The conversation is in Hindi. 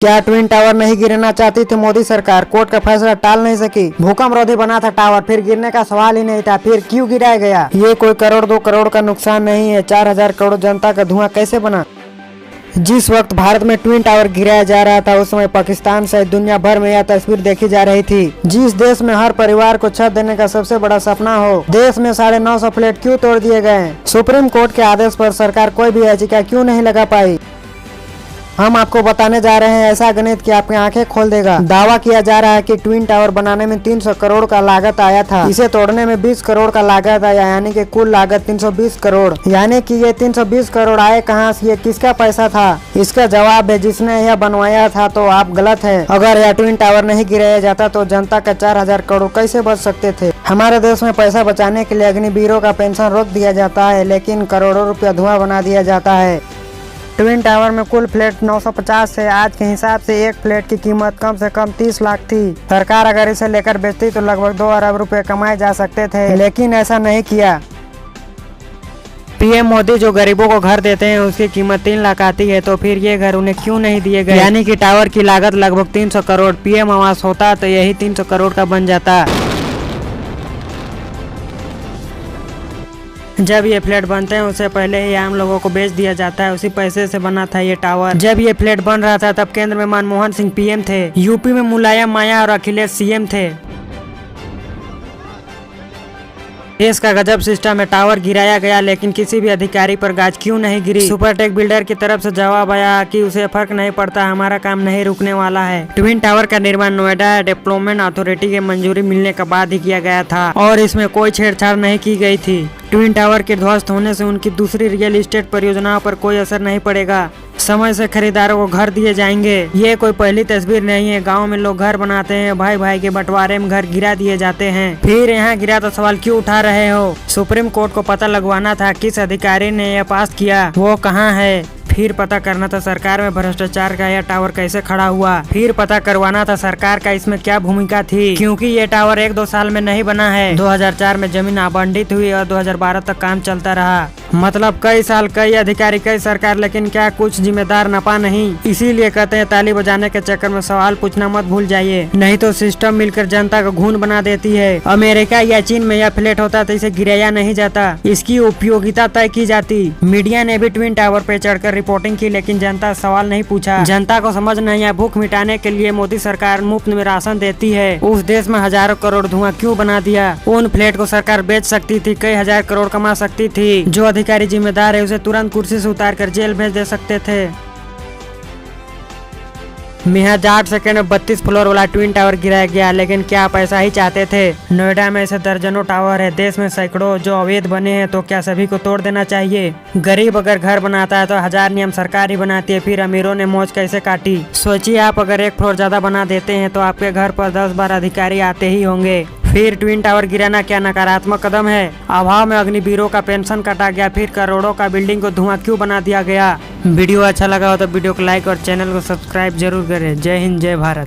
क्या ट्विन टावर नहीं गिरना चाहती थी मोदी सरकार? कोर्ट का फैसला टाल नहीं सकी। भूकंप रोधी बना था टावर, फिर गिरने का सवाल ही नहीं था, फिर क्यों गिराया गया? ये कोई करोड़ 2 करोड़ का नुकसान नहीं है, 4000 करोड़ जनता का धुआं कैसे बना? जिस वक्त भारत में ट्विन टावर गिराया जा रहा था, उस समय पाकिस्तान सहित दुनिया भर में यह तस्वीर देखी जा रही थी। जिस देश में हर परिवार को छत देने का सबसे बड़ा सपना हो, देश में 950 फ्लैट क्यों तोड़ दिए गए? सुप्रीम कोर्ट के आदेश पर सरकार कोई भी याचिका क्यों नहीं लगा पाई? हम आपको बताने जा रहे हैं ऐसा गणित कि आपकी आंखें खोल देगा। दावा किया जा रहा है कि ट्विन टावर बनाने में 300 करोड़ का लागत आया था, इसे तोड़ने में 20 करोड़ का लागत आया, यानी कि कुल लागत 320 करोड़। यानी कि ये 320 करोड़ आए कहां से? ये किसका पैसा था? इसका जवाब है जिसने यह बनवाया था। तो आप गलत है। अगर यह ट्विन टावर नहीं गिराया जाता तो जनता का 4000 करोड़ कैसे बच सकते थे? हमारे देश में पैसा बचाने के लिए अग्निवीरों का पेंशन रोक दिया जाता है, लेकिन करोड़ों रुपया धुआं बना दिया जाता है। ट्विन टावर में कुल फ्लैट 950 है। आज के हिसाब से एक फ्लैट की कीमत कम से कम 30 लाख थी। सरकार अगर इसे लेकर बेचती तो लगभग 2 अरब रुपए कमाए जा सकते थे, लेकिन ऐसा नहीं किया। पीएम मोदी जो गरीबों को घर देते हैं उसकी कीमत 3 लाख आती है, तो फिर ये घर उन्हें क्यों नहीं दिए गए? यानी कि टावर की लागत लगभग 300 करोड़। पीएम आवास होता तो यही 300 करोड़ का बन जाता। जब ये फ्लैट बनते हैं उससे पहले ही आम लोगों को बेच दिया जाता है, उसी पैसे से बना था ये टावर। जब ये फ्लैट बन रहा था तब केंद्र में मनमोहन सिंह पीएम थे, यूपी में मुलायम माया और अखिलेश सीएम थे। देश का गजब सिस्टम है। टावर गिराया गया लेकिन किसी भी अधिकारी पर गाज क्यों नहीं गिरी? सुपरटेक बिल्डर की तरफ से जवाब आया कि उसे फर्क नहीं पड़ता, हमारा काम नहीं रुकने वाला है। ट्विन टावर का निर्माण नोएडा डेवलपमेंट अथॉरिटी की मंजूरी मिलने के बाद ही किया गया था और इसमें कोई छेड़छाड़ नहीं की गई थी। ट्विन टावर के ध्वस्त होने से उनकी दूसरी रियल एस्टेट परियोजनाओं पर कोई असर नहीं पड़ेगा। समय से खरीदारों को घर दिए जाएंगे। ये कोई पहली तस्वीर नहीं है। गांव में लोग घर बनाते हैं, भाई भाई के बंटवारे में घर गिरा दिए जाते हैं, फिर यहाँ गिरा तो सवाल क्यों उठा रहे हो? सुप्रीम कोर्ट को पता लगवाना था किस अधिकारी ने यह पास किया, वो कहाँ है। फिर पता करना था सरकार में भ्रष्टाचार का यह टावर कैसे खड़ा हुआ। फिर पता करवाना था सरकार का इसमें क्या भूमिका थी, क्योंकि ये टावर 1-2 साल में नहीं बना है। 2004 में जमीन आवंटित हुई और 2012 तक काम चलता रहा। मतलब कई साल, कई अधिकारी, कई सरकार, लेकिन क्या कुछ जिम्मेदार नपा नहीं। इसीलिए कहते हैं ताली बजाने के चक्कर में सवाल पूछना मत भूल जाइए, नहीं तो सिस्टम मिलकर जनता को घून बना देती है। अमेरिका या चीन में यह फ्लैट होता तो इसे गिराया नहीं जाता, इसकी उपयोगिता तय की जाती। मीडिया ने भी ट्विन टावर पे चढ़कर रिपोर्टिंग की, लेकिन जनता सवाल नहीं पूछा। जनता को समझ नहीं है भूख मिटाने के लिए मोदी सरकार मुफ्त में राशन देती है। उस देश में हजारों करोड़ धुआं क्यों बना दिया? उन फ्लैट को सरकार बेच सकती थी, कई हजार करोड़ कमा सकती थी। जो अधिकारी जिम्मेदार है उसे तुरंत कुर्सी से उतार कर जेल भेज दे सकते थे। महज 8 सेकंड में 32 फ्लोर वाला ट्विन टावर गिराया गया, लेकिन क्या आप ऐसा ही चाहते थे? नोएडा में ऐसे दर्जनों टावर है, देश में सैकड़ों जो अवैध बने हैं, तो क्या सभी को तोड़ देना चाहिए? गरीब अगर घर बनाता है तो 1000 नियम सरकार ही बनाती है, फिर अमीरों ने मौज कैसे काटी? सोचिए आप अगर 1 फ्लोर ज्यादा बना देते हैं तो आपके घर पर 10 बार अधिकारी आते ही होंगे। फिर ट्विन टावर गिराना क्या नकारात्मक कदम है? अभाव में अग्निवीरों का पेंशन काटा गया, फिर करोड़ों का बिल्डिंग को धुआं क्यों बना दिया गया? वीडियो अच्छा लगा हो तो वीडियो को लाइक और चैनल को सब्सक्राइब जरूर करें। जय हिंद, जय भारत।